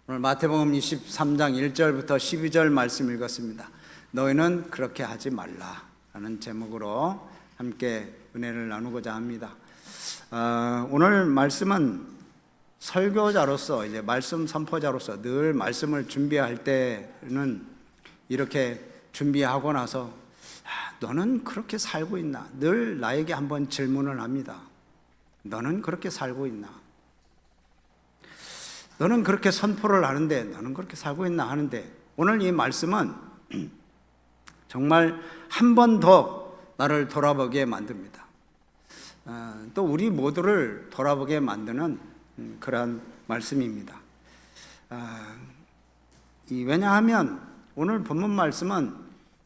오늘 마태복음 23장 1절부터 12절 말씀 읽었습니다. 너희는 그렇게 하지 말라 라는 제목으로 함께 은혜를 나누고자 합니다. 오늘 말씀은 설교자로서, 이제 말씀 선포자로서 늘 말씀을 준비할 때는 이렇게 준비하고 나서 너는 그렇게 살고 있나? 늘 나에게 한번 질문을 합니다. 너는 그렇게 살고 있나? 너는 그렇게 선포를 하는데 너는 그렇게 살고 있나 하는데, 오늘 이 말씀은 정말 한 번 더 나를 돌아보게 만듭니다. 또 우리 모두를 돌아보게 만드는 그러한 말씀입니다. 왜냐하면 오늘 본문 말씀은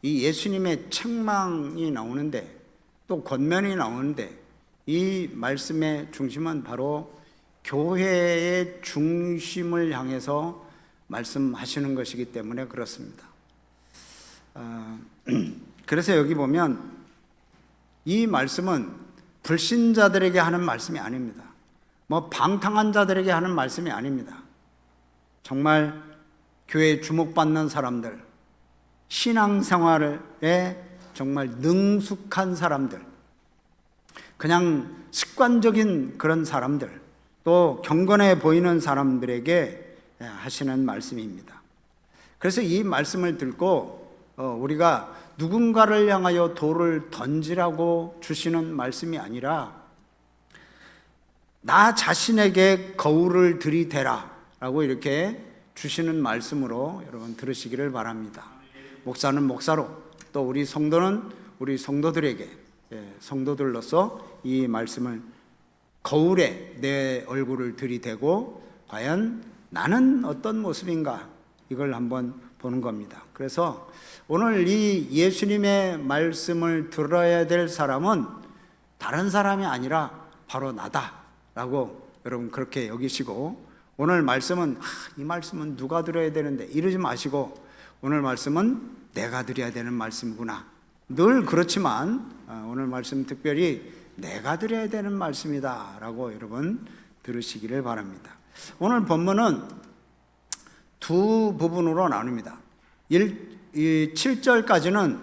이 예수님의 책망이 나오는데, 또 권면이 나오는데, 이 말씀의 중심은 바로 교회의 중심을 향해서 말씀하시는 것이기 때문에 그렇습니다. 그래서 여기 보면 이 말씀은 불신자들에게 하는 말씀이 아닙니다. 방탕한 자들에게 하는 말씀이 아닙니다. 정말 교회에 주목받는 사람들, 신앙생활에 정말 능숙한 사람들, 그냥 습관적인 그런 사람들, 또 경건해 보이는 사람들에게 하시는 말씀입니다. 그래서 이 말씀을 듣고 우리가 누군가를 향하여 돌을 던지라고 주시는 말씀이 아니라 나 자신에게 거울을 들이대라 라고 이렇게 주시는 말씀으로 여러분 들으시기를 바랍니다. 목사는 목사로, 또 우리 성도는 우리 성도들에게, 성도들로서 이 말씀을 거울에 내 얼굴을 들이대고 과연 나는 어떤 모습인가, 이걸 한번 보는 겁니다. 그래서 오늘 이 예수님의 말씀을 들어야 될 사람은 다른 사람이 아니라 바로 나다라고 여러분 그렇게 여기시고, 오늘 말씀은 이 말씀은 누가 들어야 되는데 이러지 마시고, 오늘 말씀은 내가 드려야 되는 말씀이구나, 늘 그렇지만 오늘 말씀 특별히 내가 드려야 되는 말씀이다 라고 여러분 들으시기를 바랍니다. 오늘 본문은 두 부분으로 나눕니다. 7절까지는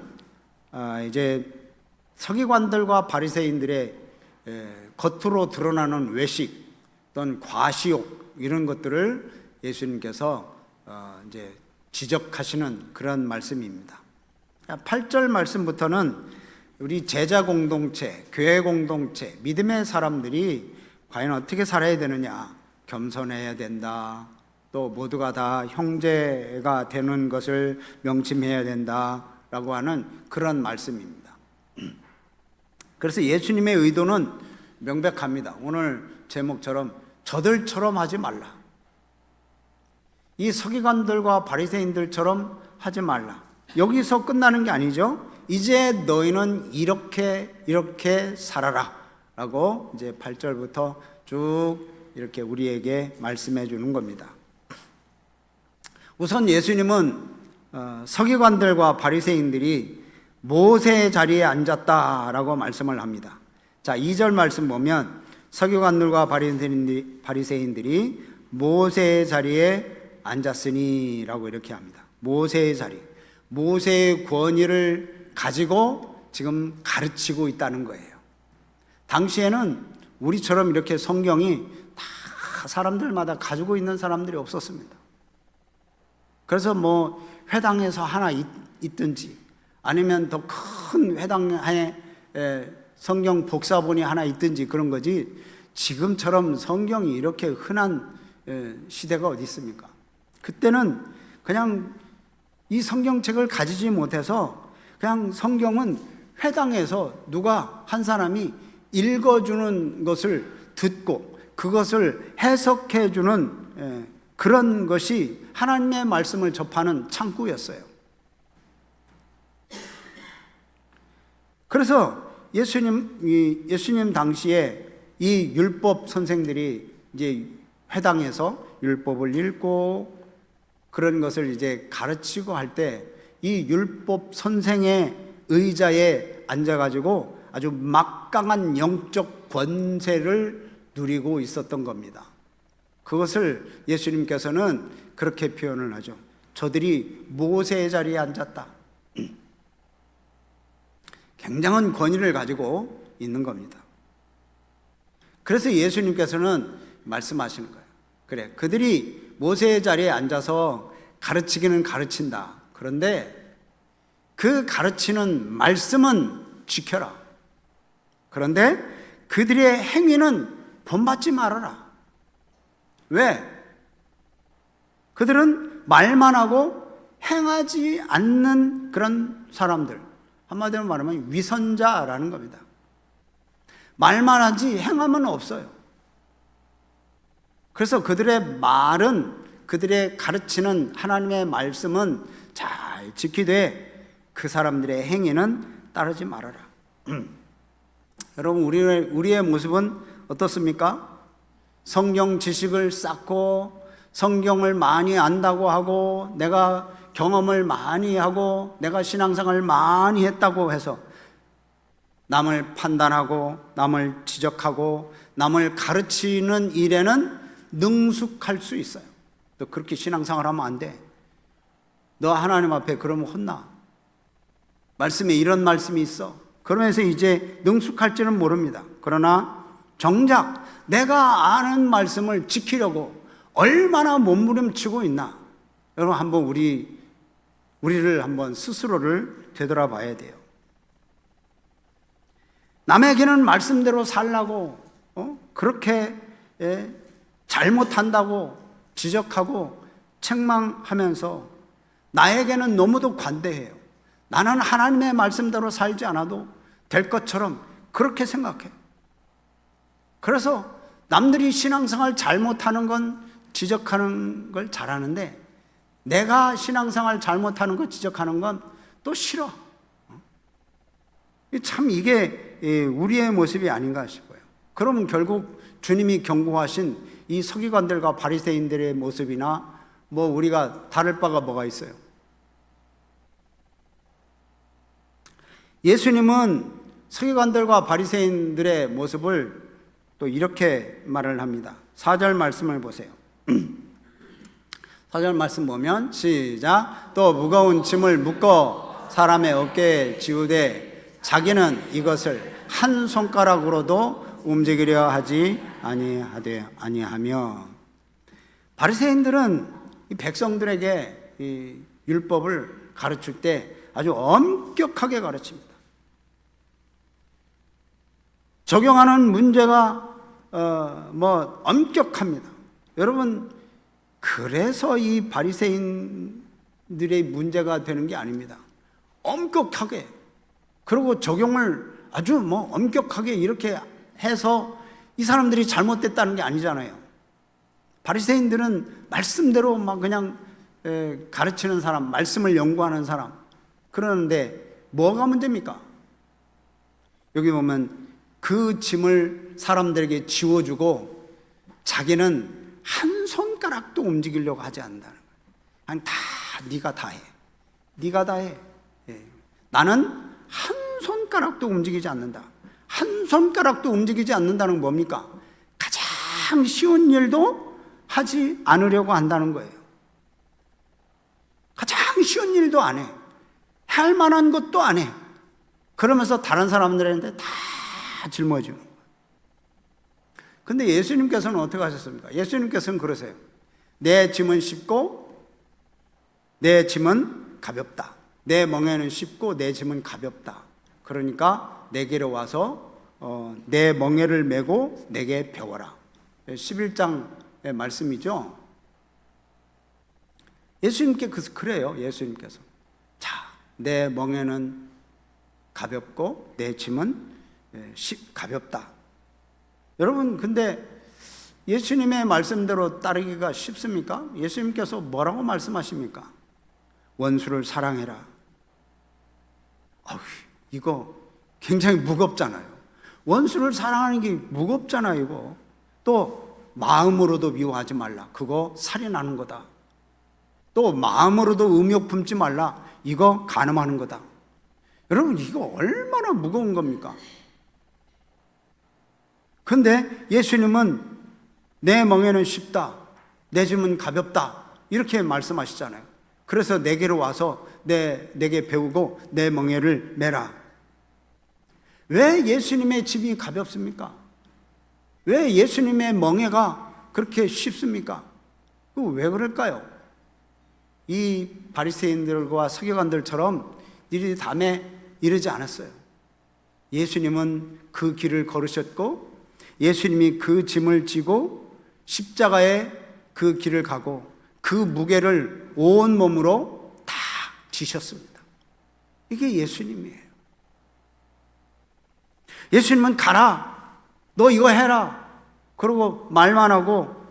이제 서기관들과 바리새인들의 겉으로 드러나는 외식 또는 과시욕, 이런 것들을 예수님께서 이제 지적하시는 그런 말씀입니다. 8절 말씀부터는 우리 제자 공동체, 교회 공동체, 믿음의 사람들이 과연 어떻게 살아야 되느냐, 겸손해야 된다, 또 모두가 다 형제가 되는 것을 명심해야 된다라고 하는 그런 말씀입니다. 그래서 예수님의 의도는 명백합니다. 오늘 제목처럼 저들처럼 하지 말라, 이 서기관들과 바리새인들처럼 하지 말라. 여기서 끝나는 게 아니죠. 이제 너희는 이렇게 살아라 라고 이제 8절부터 쭉 이렇게 우리에게 말씀해 주는 겁니다. 우선 예수님은 서기관들과 바리새인들이 모세의 자리에 앉았다라고 말씀을 합니다. 자, 2절 말씀 보면 서기관들과 바리새인들이 모세의 자리에 앉았으니 라고 이렇게 합니다. 모세의 자리, 모세의 권위를 가지고 지금 가르치고 있다는 거예요. 당시에는 우리처럼 이렇게 성경이 다 사람들마다 가지고 있는 사람들이 없었습니다. 그래서 회당에서 하나 있든지, 아니면 더 큰 회당에 성경 복사본이 하나 있든지 그런 거지, 지금처럼 성경이 이렇게 흔한 시대가 어디 있습니까? 그때는 그냥 이 성경책을 가지지 못해서 그냥 성경은 회당에서 누가 한 사람이 읽어주는 것을 듣고 그것을 해석해주는 그런 것이 하나님의 말씀을 접하는 창구였어요. 그래서 예수님 당시에 이 율법 선생들이 이제 회당에서 율법을 읽고 그런 것을 이제 가르치고 할 때, 이 율법 선생의 의자에 앉아가지고 아주 막강한 영적 권세를 누리고 있었던 겁니다. 그것을 예수님께서는 그렇게 표현을 하죠. 저들이 모세의 자리에 앉았다. 굉장한 권위를 가지고 있는 겁니다. 그래서 예수님께서는 말씀하시는 거예요. 그래, 그들이 모세의 자리에 앉아서 가르치기는 가르친다. 그런데 그 가르치는 말씀은 지켜라. 그런데 그들의 행위는 본받지 말아라. 왜? 그들은 말만 하고 행하지 않는 그런 사람들. 한마디로 말하면 위선자라는 겁니다. 말만 하지 행하면 없어요. 그래서 그들의 말은, 그들의 가르치는 하나님의 말씀은 잘 지키되 그 사람들의 행위는 따르지 말아라. 여러분, 우리의 모습은 어떻습니까? 성경 지식을 쌓고 성경을 많이 안다고 하고 내가 경험을 많이 하고 내가 신앙생활을 많이 했다고 해서 남을 판단하고 남을 지적하고 남을 가르치는 일에는 능숙할 수 있어요. 너 그렇게 신앙생활 하면 안 돼. 너 하나님 앞에 그러면 혼나. 말씀에 이런 말씀이 있어. 그러면서 이제 능숙할지는 모릅니다. 그러나 정작 내가 아는 말씀을 지키려고 얼마나 몸부림치고 있나. 여러분, 한번 우리를 한번 스스로를 되돌아봐야 돼요. 남에게는 말씀대로 살라고 그렇게 잘못한다고 지적하고 책망하면서 나에게는 너무도 관대해요. 나는 하나님의 말씀대로 살지 않아도 될 것처럼 그렇게 생각해요. 그래서 남들이 신앙생활 잘못하는 건 지적하는 걸 잘하는데 내가 신앙생활 잘못하는 거 지적하는 건 또 싫어. 참 이게 우리의 모습이 아닌가 싶어요. 그러면 결국 주님이 경고하신 이 서기관들과 바리새인들의 모습이나 뭐 우리가 다를 바가 뭐가 있어요? 예수님은 서기관들과 바리새인들의 모습을 또 이렇게 말을 합니다. 4절 말씀을 보세요. 4절 말씀 보면 시작. 또 무거운 짐을 묶어 사람의 어깨에 지우되 자기는 이것을 한 손가락으로도 움직이려 하지 아니하며. 바리새인들은 이 백성들에게 이 율법을 가르칠 때 아주 엄격하게 가르칩니다. 적용하는 문제가 엄격합니다. 여러분, 그래서 이 바리새인들의 문제가 되는 게 아닙니다. 엄격하게, 그리고 적용을 아주 엄격하게 이렇게 해서 이 사람들이 잘못됐다는 게 아니잖아요. 바리새인들은 말씀대로 그냥 가르치는 사람, 말씀을 연구하는 사람. 그러는데 뭐가 문제입니까? 여기 보면 그 짐을 사람들에게 지워주고 자기는 한 손가락도 움직이려고 하지 않는다는 거예요. 아니, 다 네가 다 해. 네가 다 해. 나는 한 손가락도 움직이지 않는다. 한 손가락도 움직이지 않는다는 건 뭡니까? 가장 쉬운 일도 하지 않으려고 한다는 거예요. 가장 쉬운 일도 안 해. 할 만한 것도 안 해. 그러면서 다른 사람들한테 다 짊어지는 거예요. 근데 예수님께서는 어떻게 하셨습니까? 예수님께서는 그러세요. 내 짐은 쉽고 내 짐은 가볍다. 내 멍에는 쉽고 내 짐은 가볍다. 그러니까 내게로 와서 내 멍에를 메고 내게 배워라. 11장의 말씀이죠. 예수님께 그래요. 예수님께서 자, 내 멍에는 가볍고 내 짐은 가볍다. 여러분, 근데 예수님의 말씀대로 따르기가 쉽습니까? 예수님께서 뭐라고 말씀하십니까? 원수를 사랑해라. 이거 굉장히 무겁잖아요. 원수를 사랑하는 게 무겁잖아요. 이거 또 마음으로도 미워하지 말라. 그거 살인하는 거다. 또 마음으로도 음욕 품지 말라. 이거 간음하는 거다. 여러분, 이거 얼마나 무거운 겁니까? 근데 예수님은 내 멍에는 쉽다. 내 짐은 가볍다. 이렇게 말씀하시잖아요. 그래서 내게로 와서 내게 배우고 내 멍에를 메라. 왜 예수님의 짐이 가볍습니까? 왜 예수님의 멍에가 그렇게 쉽습니까? 왜 그럴까요? 이 바리새인들과 서기관들처럼 니리 담에 이르지 않았어요. 예수님은 그 길을 걸으셨고 예수님이 그 짐을 지고 십자가에 그 길을 가고 그 무게를 온 몸으로 다 지셨습니다. 이게 예수님이에요. 예수님은 가라, 너 이거 해라, 그러고 말만 하고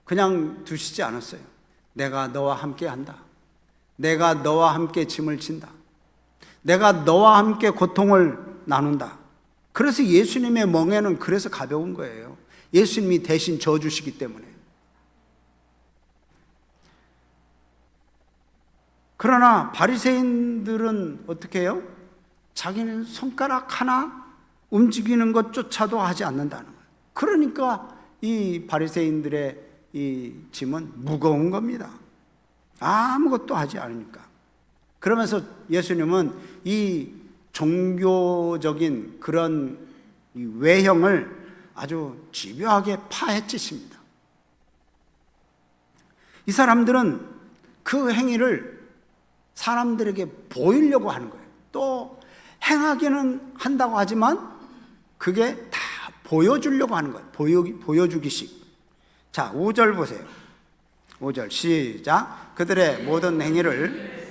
그냥 두시지 않았어요. 내가 너와 함께 한다. 내가 너와 함께 짐을 진다. 내가 너와 함께 고통을 나눈다. 그래서 예수님의 멍에는 그래서 가벼운 거예요. 예수님이 대신 져주시기 때문에. 그러나 바리새인들은 어떻게 해요? 자기는 손가락 하나 움직이는 것조차도 하지 않는다는 거예요. 그러니까 이 바리새인들의 이 짐은 무거운 겁니다. 아무것도 하지 않으니까. 그러면서 예수님은 이 종교적인 그런 이 외형을 아주 집요하게 파헤치십니다. 이 사람들은 그 행위를 사람들에게 보이려고 하는 거예요. 또 행하기는 한다고 하지만 그게 다 보여주려고 하는 거예요. 보여주기식. 자, 5절 보세요. 5절 시작. 그들의 모든 행위를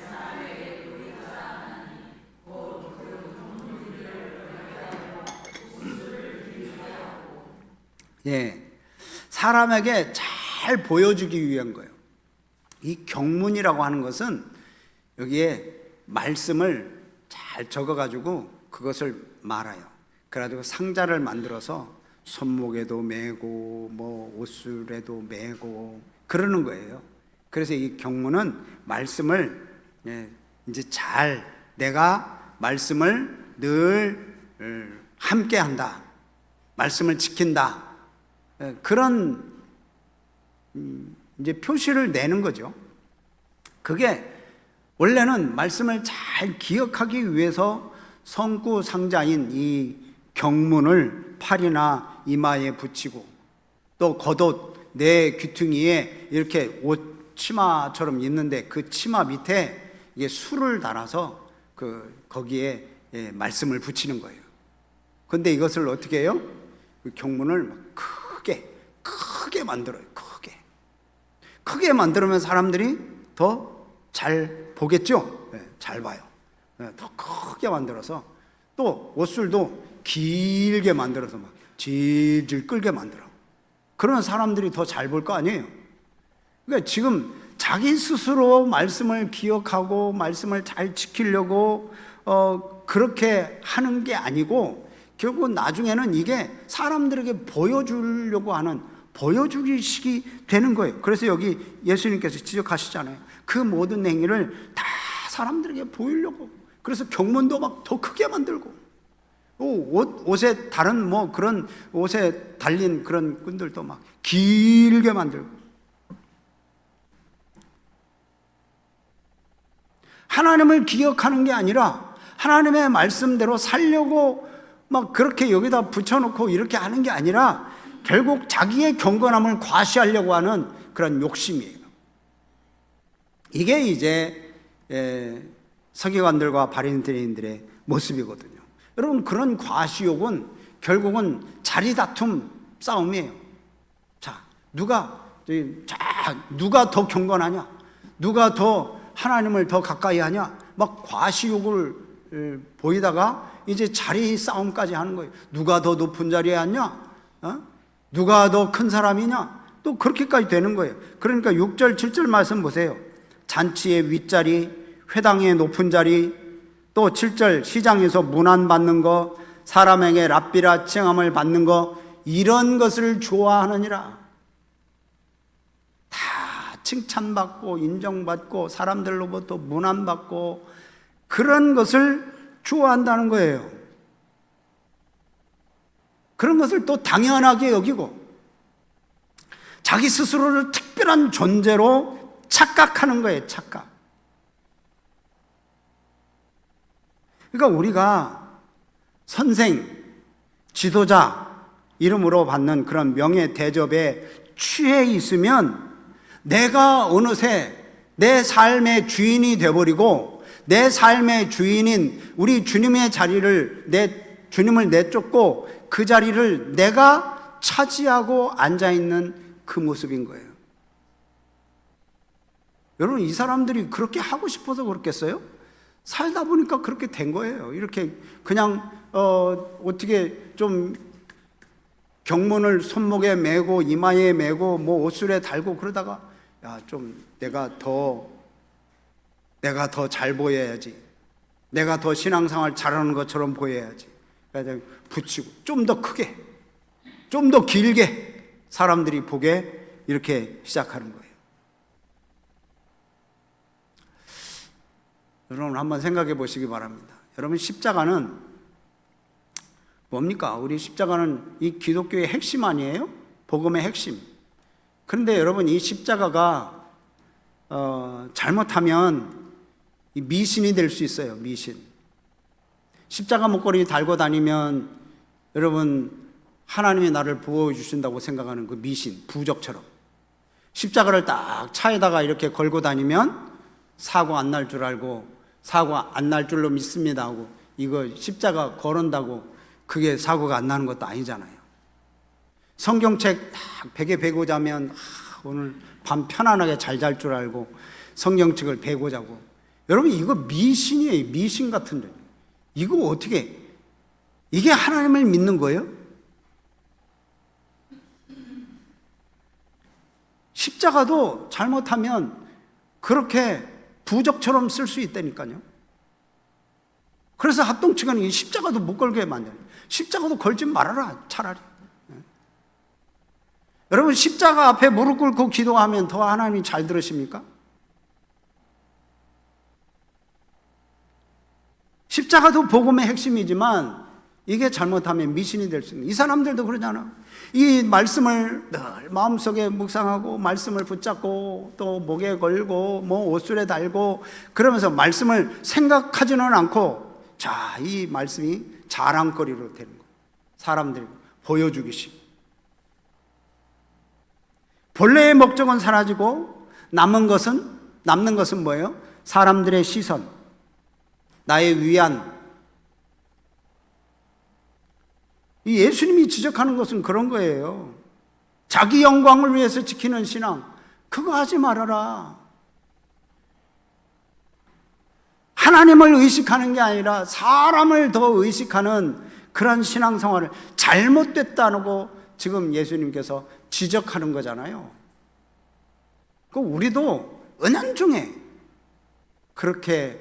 사람에게 잘 보여주기 위한 거예요. 이 경문이라고 하는 것은 여기에 말씀을 잘 적어가지고 그것을 말아요. 그래가지고 상자를 만들어서 손목에도 매고 뭐 옷술에도 매고 그러는 거예요. 그래서 이 경문은 말씀을 이제 잘 내가 말씀을 늘 함께 한다. 말씀을 지킨다. 그런 이제 표시를 내는 거죠. 그게 원래는 말씀을 잘 기억하기 위해서 성구 상자인 이 경문을 팔이나 이마에 붙이고 또 겉옷 내 귀퉁이에 이렇게 옷 치마처럼 있는데 그 치마 밑에 이게 술을 달아서 거기에 말씀을 붙이는 거예요. 근데 이것을 어떻게 해요? 그 경문을 막 크게 만들어요. 크게 만들면 사람들이 더 잘 보겠죠? 잘 봐요. 더 크게 만들어서 또 옷술도 길게 만들어서 막 질질 끌게 만들어. 그러면 사람들이 더 잘 볼 거 아니에요? 그러니까 지금 자기 스스로 말씀을 기억하고 말씀을 잘 지키려고 그렇게 하는 게 아니고 결국 나중에는 이게 사람들에게 보여주려고 하는 보여주기식이 되는 거예요. 그래서 여기 예수님께서 지적하시잖아요. 그 모든 행위를 다 사람들에게 보이려고. 그래서 경문도 막 더 크게 만들고 옷에 다른 뭐 그런 옷에 달린 그런 끈들도 막 길게 만들고. 하나님을 기억하는 게 아니라 하나님의 말씀대로 살려고 막 그렇게 여기다 붙여놓고 이렇게 하는 게 아니라 결국 자기의 경건함을 과시하려고 하는 그런 욕심이에요. 이게 이제 서기관들과 바리새인들의 모습이거든요. 여러분, 그런 과시욕은 결국은 자리다툼 싸움이에요. 자, 누가 더 경건하냐? 누가 더 하나님을 더 가까이 하냐? 막 과시욕을 보이다가 이제 자리 싸움까지 하는 거예요. 누가 더 높은 자리에 앉냐? 누가 더 큰 사람이냐? 또 그렇게까지 되는 거예요. 그러니까 6절, 7절 말씀 보세요. 잔치의 윗자리, 회당의 높은 자리, 또 7절 시장에서 문안받는 거, 사람에게 랍비라 칭함을 받는 거, 이런 것을 좋아하느니라. 다 칭찬받고 인정받고 사람들로부터 문안받고 그런 것을 좋아한다는 거예요. 그런 것을 또 당연하게 여기고 자기 스스로를 특별한 존재로 착각하는 거예요. 착각. 그러니까 우리가 선생, 지도자 이름으로 받는 그런 명예 대접에 취해 있으면 내가 어느새 내 삶의 주인이 되어버리고 내 삶의 주인인 우리 주님의 자리를 주님을 내쫓고 그 자리를 내가 차지하고 앉아있는 그 모습인 거예요. 여러분, 이 사람들이 그렇게 하고 싶어서 그렇겠어요? 살다 보니까 그렇게 된 거예요. 이렇게 그냥 어떻게 좀 경문을 손목에 메고 이마에 메고 뭐 옷술에 달고 그러다가 야, 좀 내가 더 잘 보여야지. 내가 더 신앙생활 잘하는 것처럼 보여야지. 그래서 붙이고 좀 더 크게, 좀 더 길게 사람들이 보게 이렇게 시작하는 거예요. 여러분 한번 생각해 보시기 바랍니다. 여러분, 십자가는 뭡니까? 우리 십자가는 이 기독교의 핵심 아니에요? 복음의 핵심. 그런데 여러분, 이 십자가가 잘못하면 이 미신이 될 수 있어요. 미신. 십자가 목걸이 달고 다니면 여러분, 하나님이 나를 보호해주신다고 생각하는 그 미신, 부적처럼 십자가를 딱 차에다가 이렇게 걸고 다니면 사고 안 날 줄 알고 사고 안 날 줄로 믿습니다 하고 이거 십자가 걸은다고 그게 사고가 안 나는 것도 아니잖아요. 성경책 딱 베개 베고 자면 오늘 밤 편안하게 잘 잘 줄 알고 성경책을 베고 자고. 여러분, 이거 미신이에요. 미신 같은 데. 이거 어떻게, 이게 하나님을 믿는 거예요? 십자가도 잘못하면 그렇게 부적처럼 쓸 수 있다니까요. 그래서 합동측은 이 십자가도 못 걸게 만드는, 십자가도 걸지 말아라 차라리. 여러분, 십자가 앞에 무릎 꿇고 기도하면 더 하나님이 잘 들으십니까? 십자가도 복음의 핵심이지만 이게 잘못하면 미신이 될 수 있는, 이 사람들도 그러잖아. 이 말씀을 늘 마음속에 묵상하고 말씀을 붙잡고 또 목에 걸고 뭐 옷술에 달고 그러면서 말씀을 생각하지는 않고, 자, 이 말씀이 자랑거리로 되는 거예요. 사람들이 보여주기식. 본래의 목적은 사라지고 남는 것은 뭐예요? 사람들의 시선, 나의 위안. 이 예수님이 지적하는 것은 그런 거예요. 자기 영광을 위해서 지키는 신앙, 그거 하지 말아라. 하나님을 의식하는 게 아니라 사람을 더 의식하는 그런 신앙생활을 잘못됐다고 지금 예수님께서 지적하는 거잖아요. 그 우리도 은연중에 그렇게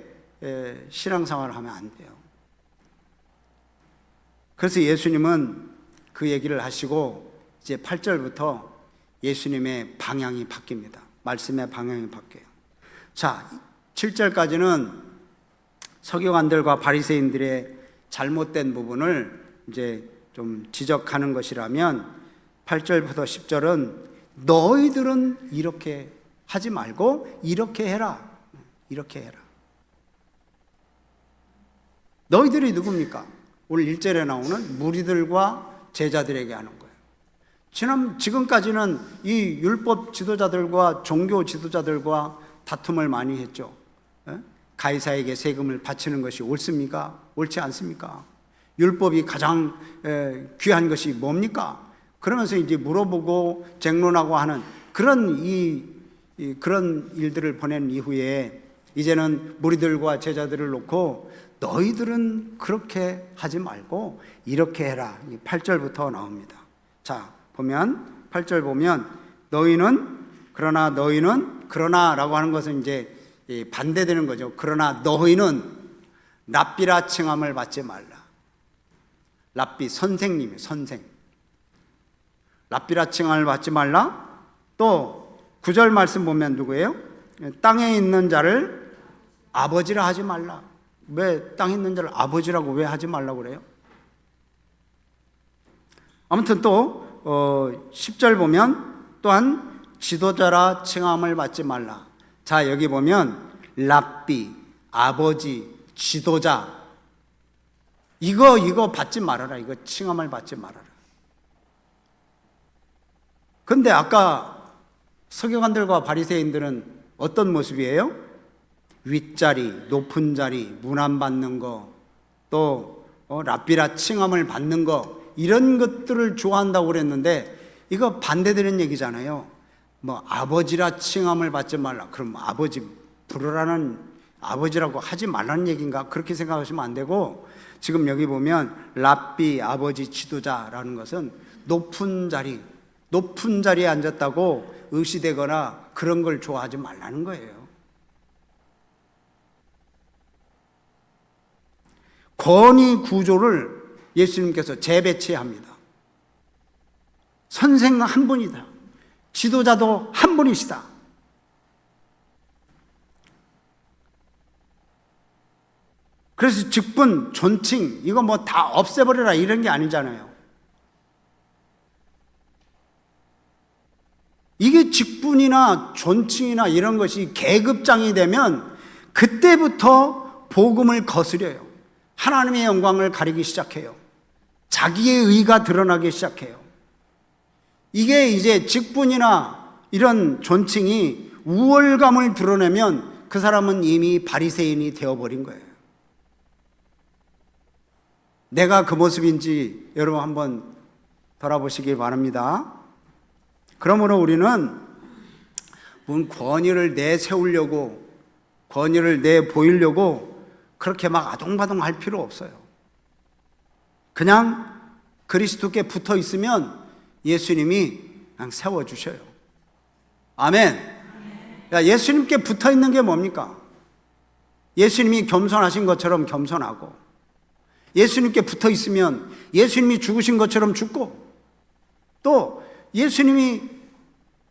신앙생활을 하면 안 돼요. 그래서 예수님은 그 얘기를 하시고 이제 8절부터 예수님의 방향이 바뀝니다. 말씀의 방향이 바뀌어요. 자, 7절까지는 서기관들과 바리새인들의 잘못된 부분을 이제 좀 지적하는 것이라면 8절부터 10절은 너희들은 이렇게 하지 말고 이렇게 해라. 이렇게 해라. 너희들이 누굽니까? 오늘 1절에 나오는 무리들과 제자들에게 하는 거예요. 지금까지는 이 율법 지도자들과 종교 지도자들과 다툼을 많이 했죠. 가이사에게 세금을 바치는 것이 옳습니까? 옳지 않습니까? 율법이 가장 귀한 것이 뭡니까? 그러면서 이제 물어보고 쟁론하고 하는 그런 그런 일들을 보낸 이후에 이제는 무리들과 제자들을 놓고 너희들은 그렇게 하지 말고 이렇게 해라. 8절부터 나옵니다. 자, 보면 8절 보면 그러나라고 하는 것은 이제 반대되는 거죠. 그러나 너희는 랍비라 칭함을 받지 말라. 랍비, 선생님이에요. 선생. 랍비라 칭함을 받지 말라. 또 9절 말씀 보면 누구예요? 땅에 있는 자를 아버지라 하지 말라. 왜 땅에 있는 자를 아버지라고 왜 하지 말라고 그래요? 아무튼 또 10절 보면 또한 지도자라 칭함을 받지 말라. 자, 여기 보면 랍비, 아버지, 지도자, 이거 받지 말아라. 이거 칭함을 받지 말아라. 근데 아까 서기관들과 바리새인들은 어떤 모습이에요? 윗자리, 높은 자리, 문안 받는 거, 또 랍비라 칭함을 받는 거, 이런 것들을 좋아한다고 그랬는데 이거 반대되는 얘기잖아요. 뭐 아버지라 칭함을 받지 말라. 그럼 아버지 부르라는, 아버지라고 하지 말라는 얘기인가? 그렇게 생각하시면 안 되고, 지금 여기 보면 랍비, 아버지, 지도자라는 것은 높은 자리에 앉았다고 의시되거나 그런 걸 좋아하지 말라는 거예요. 권위 구조를 예수님께서 재배치합니다. 선생은 한 분이다. 지도자도 한 분이시다. 그래서 직분, 존칭, 이거 뭐 다 없애버려라 이런 게 아니잖아요. 이게 직분이나 존칭이나 이런 것이 계급장이 되면 그때부터 복음을 거스려요. 하나님의 영광을 가리기 시작해요. 자기의 의가 드러나기 시작해요. 이게 이제 직분이나 이런 존칭이 우월감을 드러내면 그 사람은 이미 바리새인이 되어버린 거예요. 내가 그 모습인지 여러분 한번 돌아보시기 바랍니다. 그러므로 우리는 권위를 내세우려고, 권위를 내보이려고 그렇게 막 아동바동 할 필요 없어요. 그냥 그리스도께 붙어 있으면 예수님이 그냥 세워주셔요. 아멘. 야, 예수님께 붙어 있는 게 뭡니까? 예수님이 겸손하신 것처럼 겸손하고, 예수님께 붙어 있으면 예수님이 죽으신 것처럼 죽고, 또 예수님이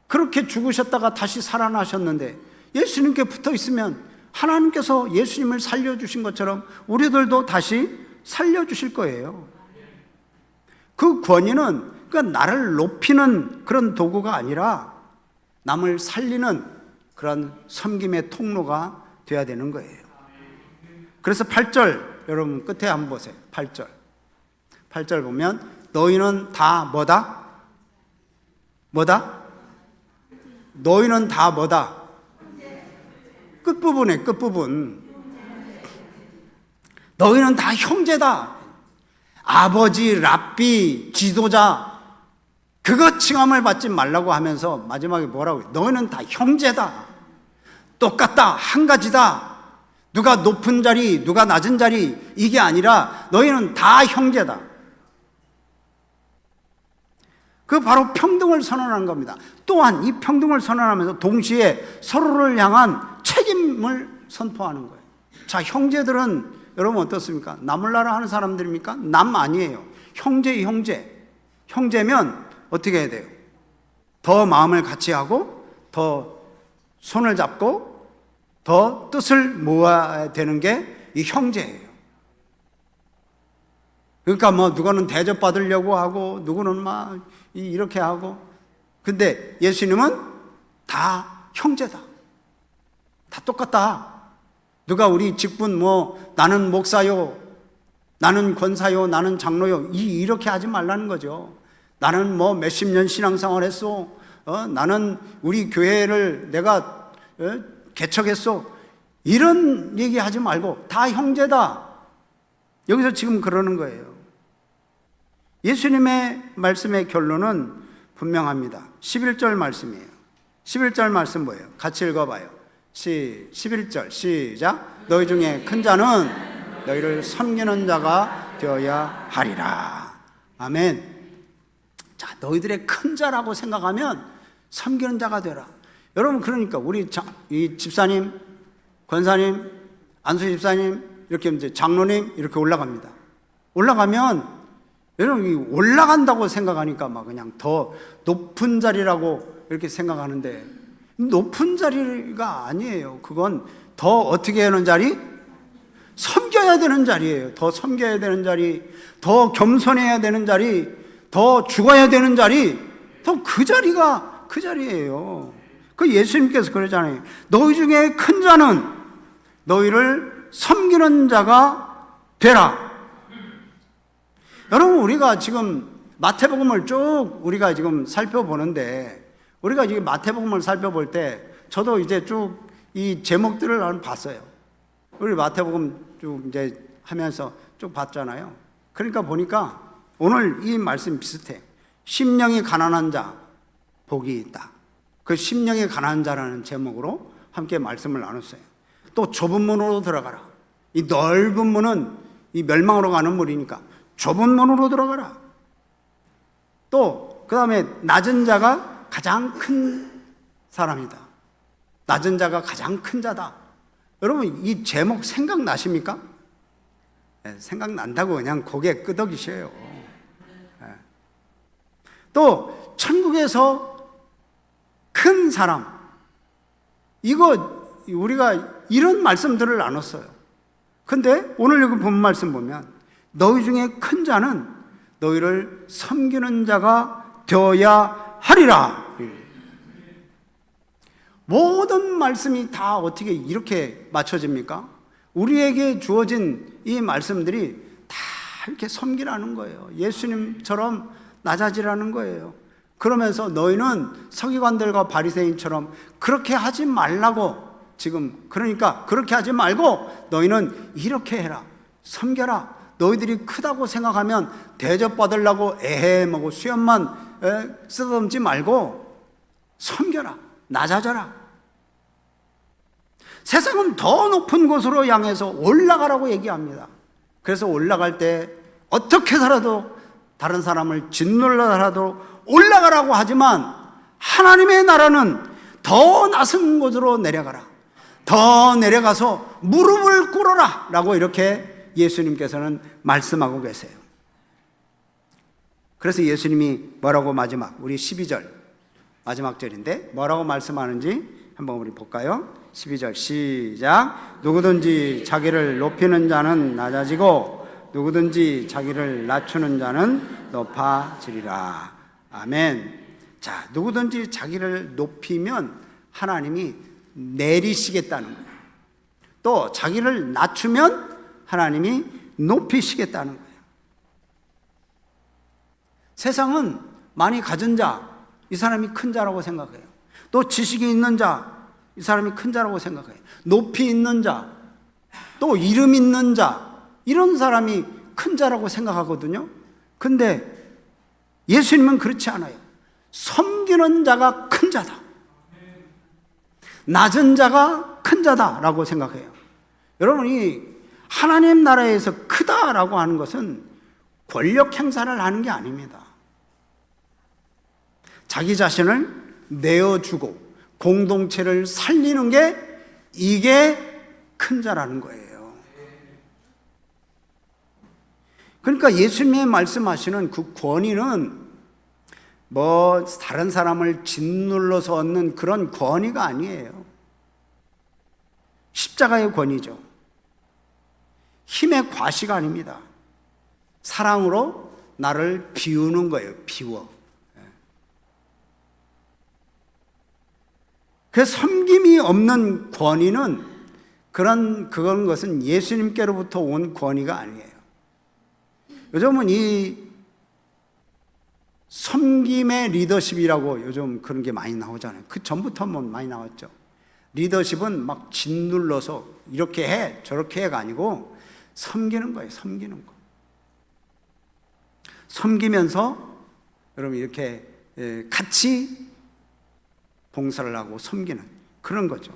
그렇게 죽으셨다가 다시 살아나셨는데 예수님께 붙어 있으면 하나님께서 예수님을 살려주신 것처럼 우리들도 다시 살려주실 거예요. 그 권위는 나를 높이는 그런 도구가 아니라 남을 살리는 그런 섬김의 통로가 되어야 되는 거예요. 그래서 8절 여러분 끝에 한번 보세요. 8절 보면 너희는 다 뭐다? 너희는 다 뭐다? 끝부분. 너희는 다 형제다. 아버지, 랍비, 지도자, 그거 칭함을 받지 말라고 하면서 마지막에 뭐라고 해요? 너희는 다 형제다. 똑같다. 한 가지다. 누가 높은 자리, 누가 낮은 자리, 이게 아니라 너희는 다 형제다. 그 바로 평등을 선언하는 겁니다. 또한 이 평등을 선언하면서 동시에 서로를 향한 책임을 선포하는 거예요. 자, 형제들은 여러분 어떻습니까? 나몰라라 하는 사람들입니까? 남 아니에요. 형제면 어떻게 해야 돼요? 더 마음을 같이 하고, 더 손을 잡고, 더 뜻을 모아야 되는 게 이 형제예요. 그러니까 뭐 누구는 대접받으려고 하고, 누구는 막 이렇게 하고, 근데 예수님은 다 형제다. 다 똑같다. 누가 우리 직분 뭐 나는 목사요, 나는 권사요, 나는 장로요, 이렇게 하지 말라는 거죠. 나는 뭐 몇십 년 신앙생활 했어, 나는 우리 교회를 내가 개척했어, 이런 얘기 하지 말고 다 형제다. 여기서 지금 그러는 거예요. 예수님의 말씀의 결론은 분명합니다. 11절 말씀이에요. 11절 말씀 뭐예요? 같이 읽어봐요. 11절 시작. 너희 중에 큰 자는 너희를 섬기는 자가 되어야 하리라. 아멘. 자, 너희들의 큰 자라고 생각하면 섬기는 자가 되라. 여러분, 그러니까 우리 이 집사님, 권사님, 안수 집사님, 이렇게 이제 장로님 이렇게 올라갑니다. 올라가면 여러분 올라간다고 생각하니까 막 그냥 더 높은 자리라고 이렇게 생각하는데, 높은 자리가 아니에요. 그건 더 어떻게 하는 자리? 섬겨야 되는 자리예요. 더 섬겨야 되는 자리, 더 겸손해야 되는 자리, 더 죽어야 되는 자리, 더 그 자리가 그 자리예요. 그 예수님께서 그러잖아요. 너희 중에 큰 자는 너희를 섬기는 자가 되라. 여러분, 우리가 지금 마태복음을 쭉 우리가 지금 살펴보는데, 우리가 지금 마태복음을 살펴볼 때 저도 이제 쭉 이 제목들을 한번 봤어요. 우리 마태복음 쭉 이제 하면서 쭉 봤잖아요. 그러니까 보니까 오늘 이 말씀 비슷해. 심령이 가난한 자 복이 있다. 그 심령이 가난한 자라는 제목으로 함께 말씀을 나눴어요. 또 좁은 문으로 들어가라. 이 넓은 문은 이 멸망으로 가는 문이니까 좁은 문으로 들어가라. 또 그 다음에 낮은 자가 가장 큰 사람이다. 낮은 자가 가장 큰 자다. 여러분, 이 제목 생각나십니까? 네, 생각난다고 그냥 고개 끄덕이셔요. 네. 또 천국에서 큰 사람, 이거 우리가 이런 말씀들을 나눴어요. 근데 오늘 여기 본 말씀 보면 너희 중에 큰 자는 너희를 섬기는 자가 되어야 하리라. 모든 말씀이 다 어떻게 이렇게 맞춰집니까? 우리에게 주어진 이 말씀들이 다 이렇게 섬기라는 거예요. 예수님처럼 낮아지라는 거예요. 그러면서 너희는 서기관들과 바리새인처럼 그렇게 하지 말라고, 지금 그러니까 그렇게 하지 말고 너희는 이렇게 해라. 섬겨라. 너희들이 크다고 생각하면 대접받으려고 에헤하고 수염만 쓰다듬지 말고 섬겨라. 낮아져라. 세상은 더 높은 곳으로 향해서 올라가라고 얘기합니다. 그래서 올라갈 때 어떻게 살아도 다른 사람을 짓눌러라도 올라가라고 하지만 하나님의 나라는 더 낮은 곳으로 내려가라. 더 내려가서 무릎을 꿇어라 라고 이렇게 예수님께서는 말씀하고 계세요. 그래서 예수님이 뭐라고 마지막 우리 12절 마지막 절인데 뭐라고 말씀하는지 한번 우리 볼까요? 12절 시작. 누구든지 자기를 높이는 자는 낮아지고 누구든지 자기를 낮추는 자는 높아지리라. 아멘. 자, 누구든지 자기를 높이면 하나님이 내리시겠다는 거예요. 또 자기를 낮추면 하나님이 높이시겠다는 거예요. 세상은 많이 가진 자, 이 사람이 큰 자라고 생각해요. 또 지식이 있는 자, 이 사람이 큰 자라고 생각해요. 높이 있는 자, 또 이름 있는 자, 이런 사람이 큰 자라고 생각하거든요. 근데 예수님은 그렇지 않아요. 섬기는 자가 큰 자다. 낮은 자가 큰 자다라고 생각해요. 여러분이 하나님 나라에서 크다라고 하는 것은 권력 행사를 하는 게 아닙니다. 자기 자신을 내어주고 공동체를 살리는 게 이게 큰 자라는 거예요. 그러니까 예수님이 말씀하시는 그 권위는 뭐 다른 사람을 짓눌러서 얻는 그런 권위가 아니에요. 십자가의 권위죠. 힘의 과시가 아닙니다. 사랑으로 나를 비우는 거예요. 비워. 그 섬김이 없는 권위는 그런 것은 예수님께로부터 온 권위가 아니에요. 요즘은 이 섬김의 리더십이라고 요즘 그런 게 많이 나오잖아요. 그 전부터 많이 나왔죠. 리더십은 막 짓눌러서 이렇게 해 저렇게 해가 아니고 섬기는 거예요. 섬기는 거. 섬기면서 여러분 이렇게 같이 봉사를 하고 섬기는 그런 거죠.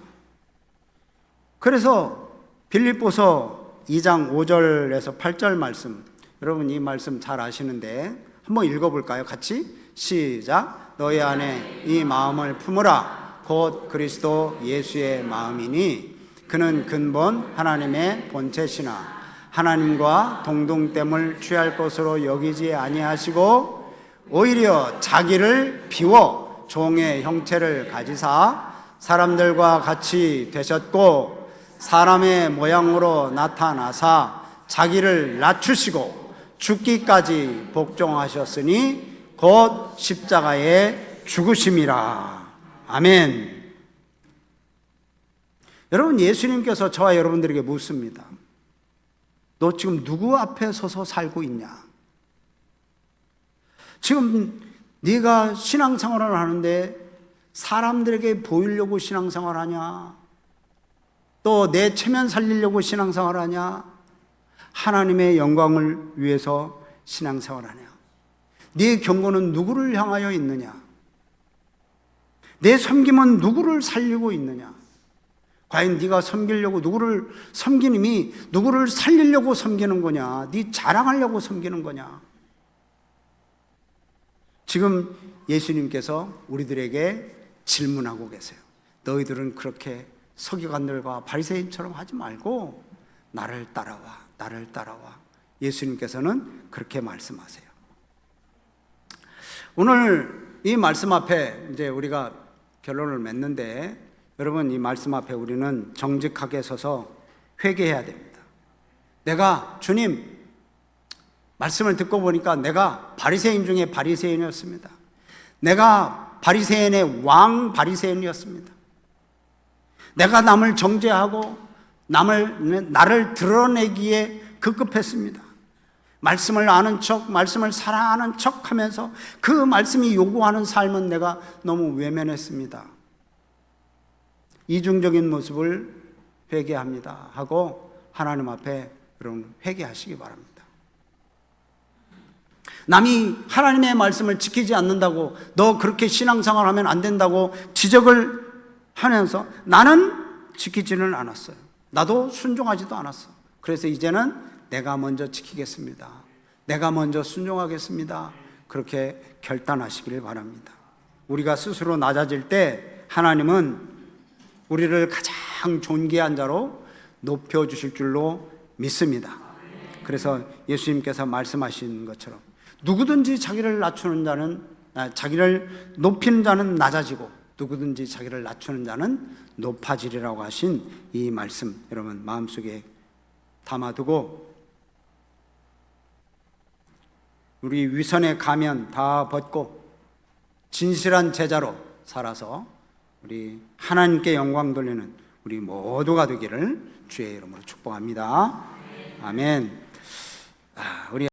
그래서 빌립보서 2장 5절에서 8절 말씀, 여러분 이 말씀 잘 아시는데 한번 읽어볼까요? 같이 시작. 너희 안에 이 마음을 품으라. 곧 그리스도 예수의 마음이니 그는 근본 하나님의 본체시나 하나님과 동등됨을 취할 것으로 여기지 아니하시고 오히려 자기를 비워 종의 형체를 가지사 사람들과 같이 되셨고 사람의 모양으로 나타나사 자기를 낮추시고 죽기까지 복종하셨으니 곧 십자가에 죽으심이라. 아멘. 여러분, 예수님께서 저와 여러분들에게 묻습니다. 너 지금 누구 앞에 서서 살고 있냐? 지금 네가 신앙생활을 하는데 사람들에게 보이려고 신앙생활 하냐? 또 내 체면 살리려고 신앙생활 하냐? 하나님의 영광을 위해서 신앙생활 하냐? 네 경고는 누구를 향하여 있느냐? 내 섬김은 누구를 살리고 있느냐? 과연 네가 섬기려고 누구를 섬기님이 누구를 살리려고 섬기는 거냐? 네 자랑하려고 섬기는 거냐? 지금 예수님께서 우리들에게 질문하고 계세요. 너희들은 그렇게 서기관들과 바리새인처럼 하지 말고 나를 따라와, 나를 따라와. 예수님께서는 그렇게 말씀하세요. 오늘 이 말씀 앞에 이제 우리가 결론을 맺는데, 여러분, 이 말씀 앞에 우리는 정직하게 서서 회개해야 됩니다. 내가 주님 말씀을 듣고 보니까 내가 바리새인 중에 바리새인이었습니다. 내가 바리새인의 왕 바리새인이었습니다. 내가 남을 정죄하고 나를 드러내기에 급급했습니다. 말씀을 아는 척, 말씀을 사랑하는 척 하면서 그 말씀이 요구하는 삶은 내가 너무 외면했습니다. 이중적인 모습을 회개합니다 하고 하나님 앞에 여러분 회개하시기 바랍니다. 남이 하나님의 말씀을 지키지 않는다고, 너 그렇게 신앙생활 하면 안 된다고 지적을 하면서 나는 지키지는 않았어요. 나도 순종하지도 않았어. 그래서 이제는 내가 먼저 지키겠습니다. 내가 먼저 순종하겠습니다. 그렇게 결단하시기를 바랍니다. 우리가 스스로 낮아질 때 하나님은 우리를 가장 존귀한 자로 높여주실 줄로 믿습니다. 그래서 예수님께서 말씀하신 것처럼 누구든지 자기를 높이는 자는 낮아지고 누구든지 자기를 낮추는 자는 높아지리라고 하신 이 말씀, 여러분 마음속에 담아두고 우리 위선의 가면 다 벗고 진실한 제자로 살아서 우리 하나님께 영광 돌리는 우리 모두가 되기를 주의 이름으로 축복합니다. 아멘. 우리